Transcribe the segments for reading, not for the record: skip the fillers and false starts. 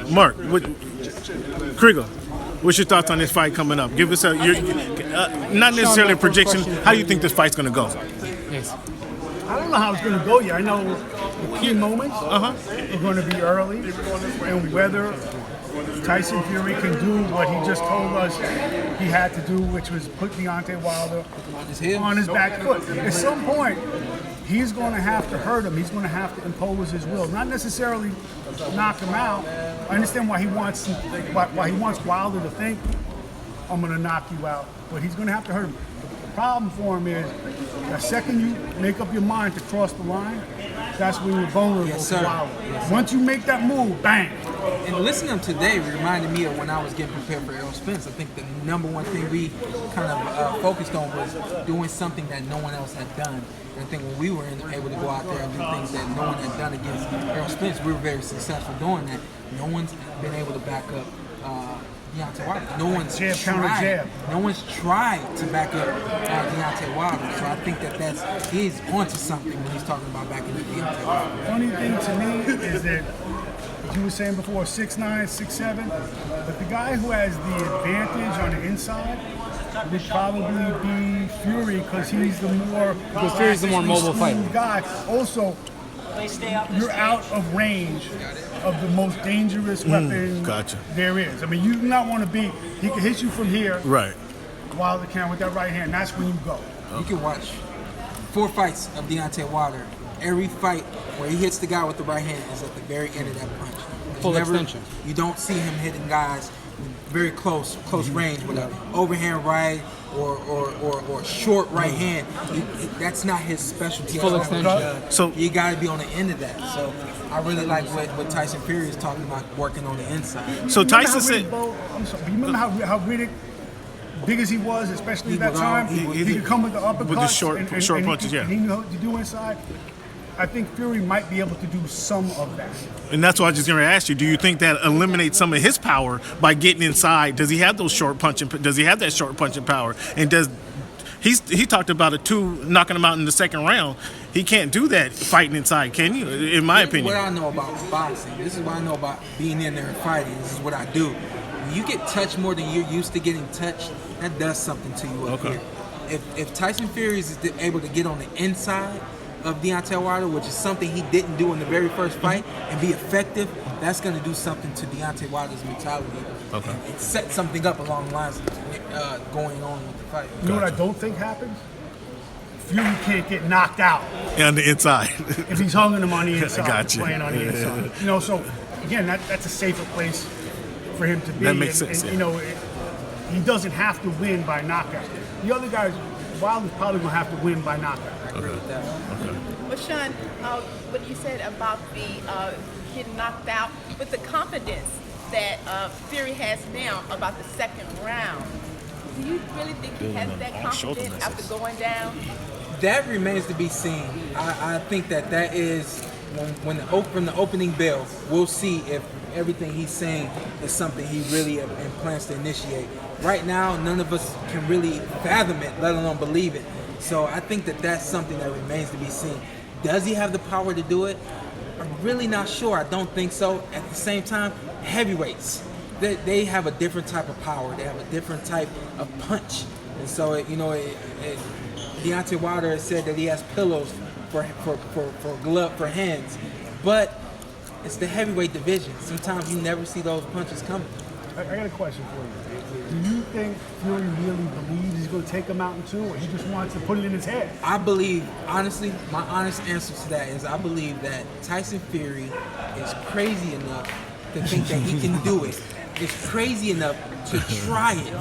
Mark, Kriegel, what's your thoughts on this fight coming up? Give us not necessarily a prediction. How do you think this fight's going to go? Yes. I don't know how it's going to go yet. I know the key moments are going to be early, and whether Tyson Fury can do what he just told us he had to do, which was put Deontay Wilder on his back foot. At some point, he's going to have to hurt him. He's going to have to impose his will, not necessarily knock him out. I understand why he wants Wilder to think, I'm going to knock you out, but he's going to have to hurt him. The problem for him is the second you make up your mind to cross the line, that's when you're vulnerable to Wilder. Once you make that move, bang. And listening to him today reminded me of when I was getting prepared for Errol Spence. I think the number one thing we kind of focused on was doing something that no one else had done. And I think when we were able to go out there and do things that no one had done against Errol Spence, we were very successful doing that. No one's been able to back up Deontay Wilder. No one's tried. No one's tried to back up Deontay Wilder. So I think he's onto something when he's talking about backing up Deontay Wilder. Funny thing to me is that, as you were saying before, 6'9", 6'7", but the guy who has the advantage on the inside would probably be Fury because he's the more mobile fighter guy. Also, you're out of range of the most dangerous weapon there is. I mean, you do not want to be. He can hit you from here, right? Wilder can with that right hand. That's when you go. You can watch 4 fights of Deontay Wilder. Every fight where he hits the guy with the right hand is at the very end of that punch. Full extension. You don't see him hitting guys very close range with an overhand right or short right hand. That's not his specialty. Full extension. So you got to be on the end of that. So I really like what Tyson Fury is talking about, working on the inside. So Tyson said, you remember how Riddick, big as he was, especially at that time, he could come with the uppercuts with the short punches, and he knew what to do inside. I think Fury might be able to do some of that. And that's what I was just going to ask you. Do you think that eliminates some of his power by getting inside? Does he have those short punching? Does he have that short punching power? And he talked about it too, knocking him out in the second round. He can't do that fighting inside, can you? In my opinion. What I know about boxing. This is what I know about being in there and fighting. This is what I do. When you get touched more than you're used to getting touched, that does something to you up here. If Tyson Fury is able to get on the inside of Deontay Wilder, which is something he didn't do in the very first fight, and be effective, that's going to do something to Deontay Wilder's mentality. Okay. And set something up along the lines going on with the fight. You know what I don't think happens? Fury can't get knocked out on the inside if he's hung him on the inside, playing on the inside. You know, so again, that's a safer place for him to be. That makes sense. And, you know, he doesn't have to win by knockout. The other guys, Wilder's probably going to have to win by knockout. Well, Shawn, what you said about the getting knocked out, with the confidence that Fury has now about the second round, do you really think he has that confidence after going down? That remains to be seen. I think that is when from the opening bell, we'll see if everything he's saying is something he really plans to initiate. Right now, none of us can really fathom it, let alone believe it. So I think that's something that remains to be seen. Does he have the power to do it? I'm really not sure. I don't think so. At the same time, heavyweights, they have a different type of power. They have a different type of punch. And so, Deontay Wilder has said that he has pillows for hands. But it's the heavyweight division. Sometimes you never see those punches coming. I got a question for you. Do you think Fury really believes he's going to take him out in 2, or he just wants to put it in his head? I believe, honestly, my honest answer to that is I believe that Tyson Fury is crazy enough to think that he can do it. Is crazy enough to try it.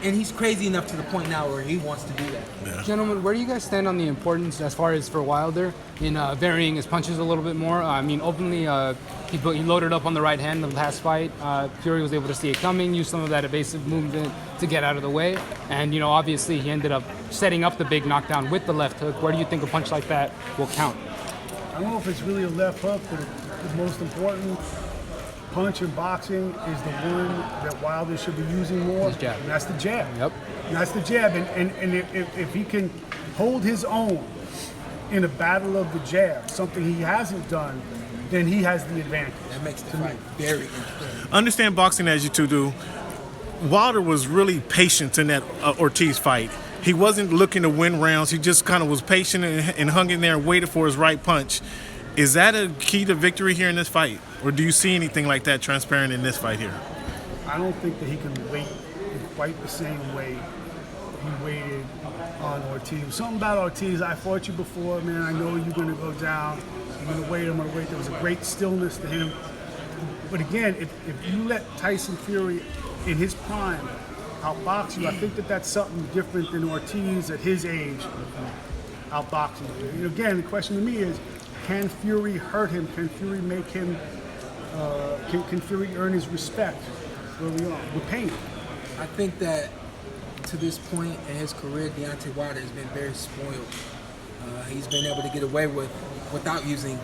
And he's crazy enough to the point now where he wants to do that. Yeah. Gentlemen, where do you guys stand on the importance, as far as for Wilder, in varying his punches a little bit more? I mean, openly, he loaded up on the right hand in the last fight. Fury was able to see it coming, use some of that evasive movement to get out of the way. And, obviously he ended up setting up the big knockdown with the left hook. Where do you think a punch like that will count? I don't know if it's really a left hook, but the most important punch in boxing is the one that Wilder should be using more. His jab. And that's the jab. Yep. And that's the jab. And if he can hold his own in a battle of the jab, something he hasn't done, then he has the advantage. That makes the fight very interesting. Understand boxing as you two do. Wilder was really patient in that Ortiz fight. He wasn't looking to win rounds. He just kind of was patient and hung in there and waited for his right punch. Is that a key to victory here in this fight? Or do you see anything like that transparent in this fight here? I don't think that he can wait in quite the same way he waited on Ortiz. Something about Ortiz, I fought you before, man. I know you're going to go down. I'm going to wait, I'm going to wait. There was a great stillness to him. But again, if you let Tyson Fury in his prime outbox you, I think that that's something different than Ortiz at his age outboxing you. And again, the question to me is, can Fury hurt him? Can Fury make him, can Fury earn his respect where we are with pain? I think that to this point in his career, Deontay Wilder has been very spoiled. He's been able to get away without using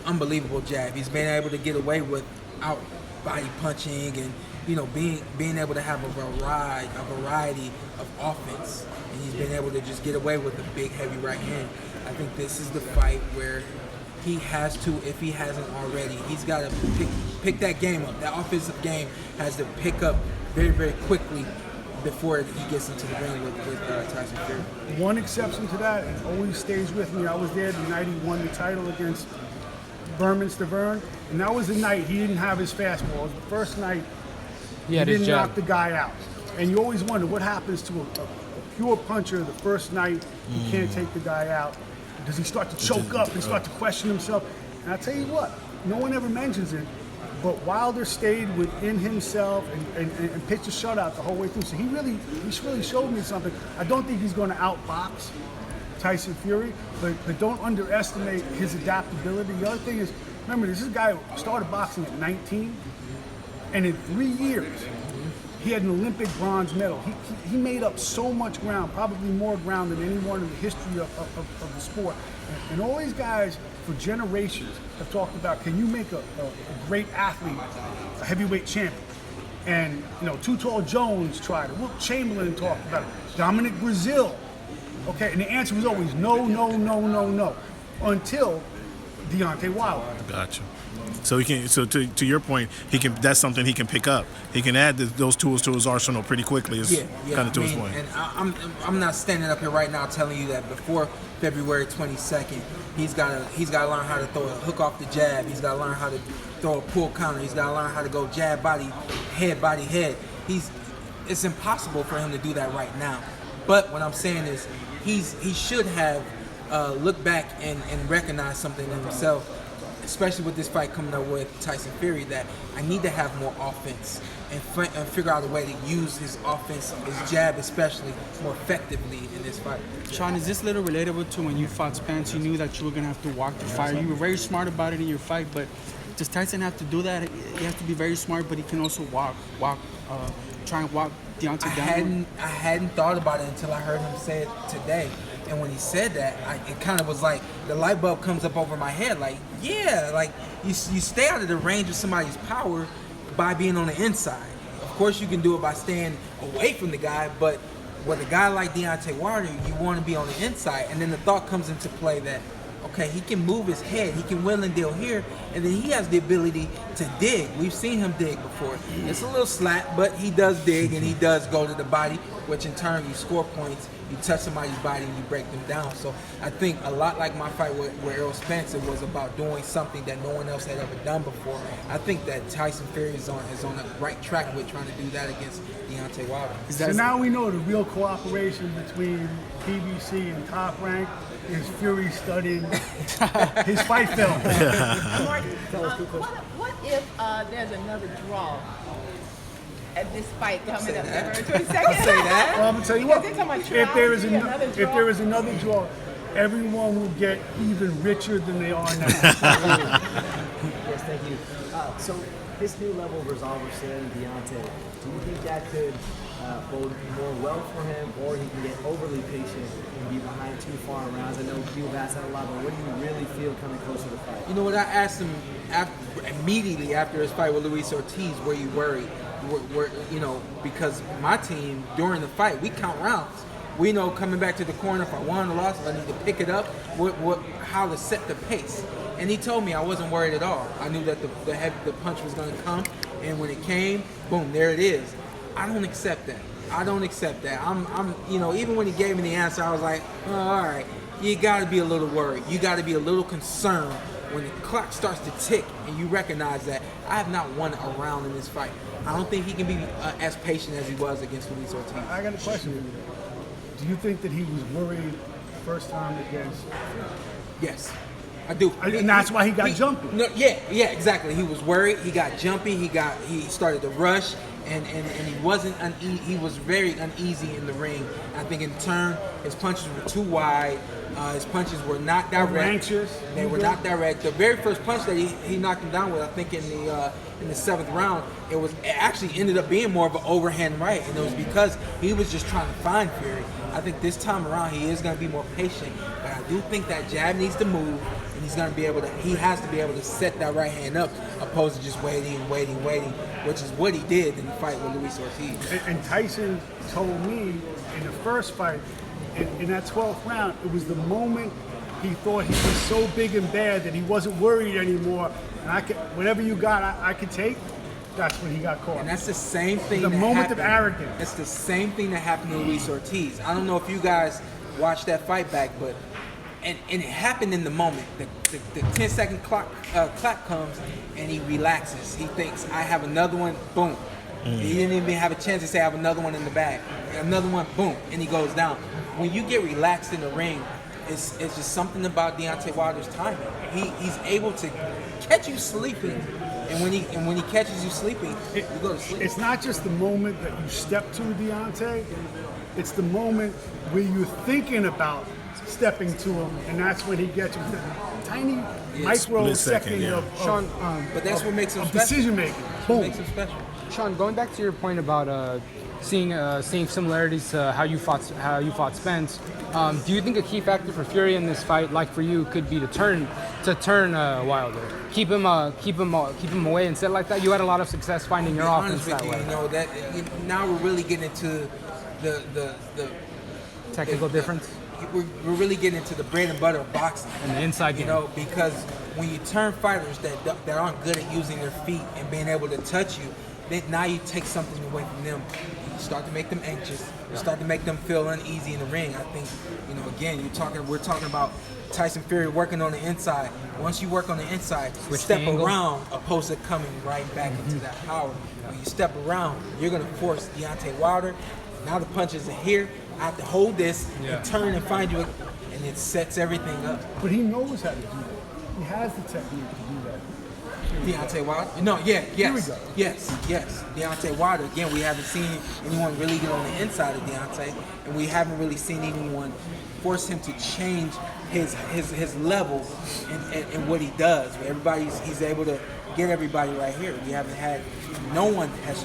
unbelievable jab. He's been able to get away without body punching and being able to have a variety of offense. And he's been able to just get away with a big, heavy right hand. I think this is the fight where he has to, if he hasn't already, he's got to pick that game up. That offensive game has to pick up very, very quickly before he gets into the ring with Tyson Fury. One exception to that, and always stays with me, I was there the night he won the title against Berman Stavern, and that was the night he didn't have his fastball. It was the first night he didn't knock the guy out. And you always wonder what happens to a pure puncher the first night he can't take the guy out. Does he start to choke up and start to question himself? And I'll tell you what, no one ever mentions it, but Wilder stayed within himself and pitched a shutout the whole way through. So he really showed me something. I don't think he's going to outbox Tyson Fury, but don't underestimate his adaptability. The other thing is, remember, this is a guy who started boxing at 19, and in 3 years, he had an Olympic bronze medal. He made up so much ground, probably more ground than anyone in the history of the sport. And all these guys for generations have talked about, can you make a great athlete, a heavyweight champion? And, Too Tall Jones tried it. Wilt Chamberlain talked about it. Dominic Brazil. Okay, and the answer was always no, no, no, no, no, until Deontay Wilder. Gotcha. So to your point, that's something he can pick up. He can add those tools to his arsenal pretty quickly. Kind of to his point. And I'm not standing up here right now telling you that before February 22nd, he's got to learn how to throw a hook off the jab. He's got to learn how to throw a pull counter. He's got to learn how to go jab body head. It's impossible for him to do that right now. But what I'm saying is he should have looked back and recognized something in himself, especially with this fight coming up with Tyson Fury, that I need to have more offense and figure out a way to use his offense, his jab especially, more effectively in this fight. Shawn, is this a little relatable to when you fought Spence? You knew that you were going to have to walk the fire. You were very smart about it in your fight, but does Tyson have to do that? He has to be very smart, but he can also try and walk Deontay down. I hadn't thought about it until I heard him say it today. And when he said that, it kind of was like the light bulb comes up over my head. Like, yeah, like you stay out of the range of somebody's power by being on the inside. Of course, you can do it by staying away from the guy, but with a guy like Deontay Wilder, you want to be on the inside. And then the thought comes into play that, okay, he can move his head, he can wheel and deal here, and then he has the ability to dig. We've seen him dig before. It's a little slap, but he does dig and he does go to the body, which in turn you score points. You touch somebody's body and you break them down. So I think a lot like my fight with Errol Spence, it was about doing something that no one else had ever done before. I think that Tyson Fury is on the right track with trying to do that against Deontay Wilder. So now we know the real cooperation between PBC and Top Rank is Fury studying his fight film. Mark, what if there's another draw at this fight coming up February 22nd? I'll say that. Well, I'm gonna tell you what. If There is another draw, everyone will get even richer than they are now. Yes, thank you. So this new level of resolve we're seeing in Deontay, do you think that could bode more well for him, or he can get overly patient and be behind too far in rounds? I know you've asked that a lot, but what do you really feel coming closer to the fight? You know what, I asked him immediately after his fight with Luis Ortiz, were you worried? Because my team, during the fight, we count rounds. We know coming back to the corner, if I won or lost, if I need to pick it up, how to set the pace. And he told me I wasn't worried at all. I knew that the punch was going to come, and when it came, boom, there it is. I don't accept that. I'm even when he gave me the answer, I was like, oh, all right. You got to be a little worried. You got to be a little concerned when the clock starts to tick and you recognize that I have not won a round in this fight. I don't think he can be as patient as he was against Luis Ortiz. I got a question for you. Do you think that he was worried the first time against? Yes, I do. And that's why he got jumpy. No, yeah, exactly. He was worried. He got jumpy. He started to rush, and he wasn't uneasy. He was very uneasy in the ring. I think in turn, his punches were too wide. His punches were not direct. They were not direct. The very first punch that he knocked him down with, I think in the 7th round, it actually ended up being more of an overhand right, and it was because he was just trying to find Fury. I think this time around he is going to be more patient, but I do think that jab needs to move, and he has to be able to set that right hand up, opposed to just waiting, which is what he did in the fight with Luis Ortiz. And Tyson told me in the first fight, in that 12th round, it was the moment he thought he was so big and bad that he wasn't worried anymore. And whatever you got, I could take. That's when he got caught. And that's the same thing. The moment of arrogance. It's the same thing that happened to Luis Ortiz. I don't know if you guys watched that fight back, but and it happened in the moment. The 10-second clock comes and he relaxes. He thinks, I have another one. Boom. He didn't even have a chance to say I have another one in the bag. Another one. Boom. And he goes down. When you get relaxed in the ring, it's just something about Deontay Wilder's timing. He's able to catch you sleeping, and when he catches you sleeping, you go to sleep. It's not just the moment that you step to Deontay; it's the moment where you're thinking about stepping to him, and that's when he gets you. Tiny microsecond of Shawn, but that's what makes him special. Decision making. What makes him special. Shawn, going back to your point about seeing similarities to how you fought Spence, do you think a key factor for Fury in this fight, like for you, could be to turn Wilder, keep him away and sit like that? You had a lot of success finding your offense that way. Now we're really getting into the technical difference. We're really getting into the bread and butter of boxing and the inside game. Because when you turn fighters that aren't good at using their feet and being able to touch you, then now you take something away from them. You start to make them anxious. You start to make them feel uneasy in the ring. I think, again, we're talking about Tyson Fury working on the inside. Once you work on the inside, step around opposed to coming right back into that power. When you step around, you're going to force Deontay Wilder. Now the punches are here. I have to hold this and turn and find you, and it sets everything up. But he knows how to do that. He has the technique to do that. Deontay Wilder? No, yes. Here we go. Yes. Deontay Wilder. Again, we haven't seen anyone really get on the inside of Deontay, and we haven't really seen anyone force him to change his level and what he does. He's able to get everybody right here. We haven't had, no one has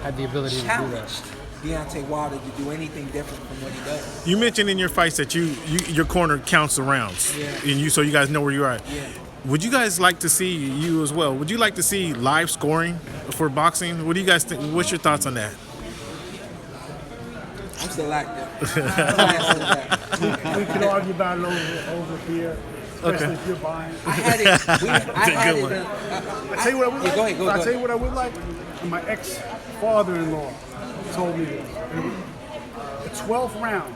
had the ability to do that. Deontay Wilder to do anything different from what he does. You mentioned in your fights that your corner counts the rounds, and so you guys know where you're at. Yeah. Would you guys like to see, you as well, would you like to see live scoring for boxing? What do you guys think? What's your thoughts on that? I'm still active. We can argue about it over here, especially if you're buying. I tell you what I would like. Go ahead. I'll tell you what I would like. My ex-father-in-law told me this. The 12th round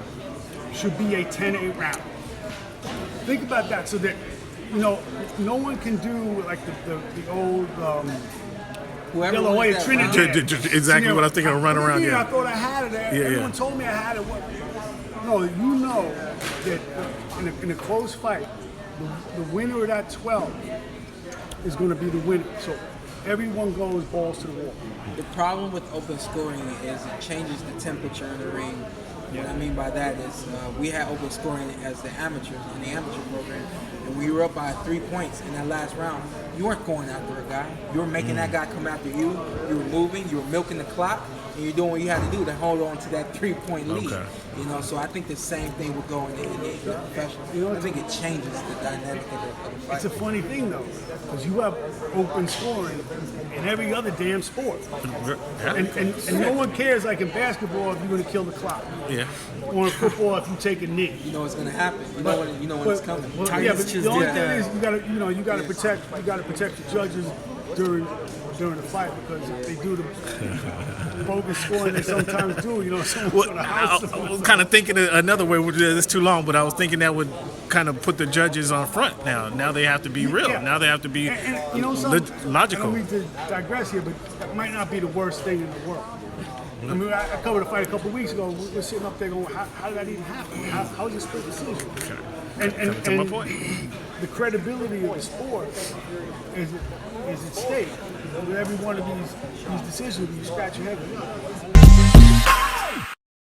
should be a 10-8 round. Think about that, so that no one can do like the old De La Hoya Trinidad. Exactly what I'm thinking of, run around. I thought I had it. Everyone told me I had it. No, that in a close fight, the winner of that 12 is going to be the winner. So everyone goes balls to the wall. The problem with open scoring is it changes the temperature in the ring. What I mean by that is we had open scoring as the amateurs in the amateur program, and we were up by 3 points in that last round. You weren't going after a guy. You were making that guy come after you. You were moving. You were milking the clock. and you're doing what you had to do to hold on to that 3-point lead. Okay. You know, so I think the same thing would go in the professional. I think it changes the dynamic of the fight. It's a funny thing though, because you have open scoring in every other damn sport, and no one cares like in basketball if you're going to kill the clock. Yeah. Or in football if you take a knee. You know it's going to happen. You know when it's coming. Well, yeah, but the only thing is you got to protect the judges during the fight, because if they do the bogus scoring they sometimes do, someone's Well, going to house them. I was kind of thinking another way. It's too long, but I was thinking that would kind of put the judges on front now. Now they have to be real. Yeah. Now they have to be And logical. I don't mean to digress here, but that might not be the worst thing in the world. I mean, I covered a fight a couple of weeks ago. We're sitting up there going, how did that even happen? How was it split decision? And To my point. the credibility of the sport is at stake. With every one of these decisions, you scratch your head.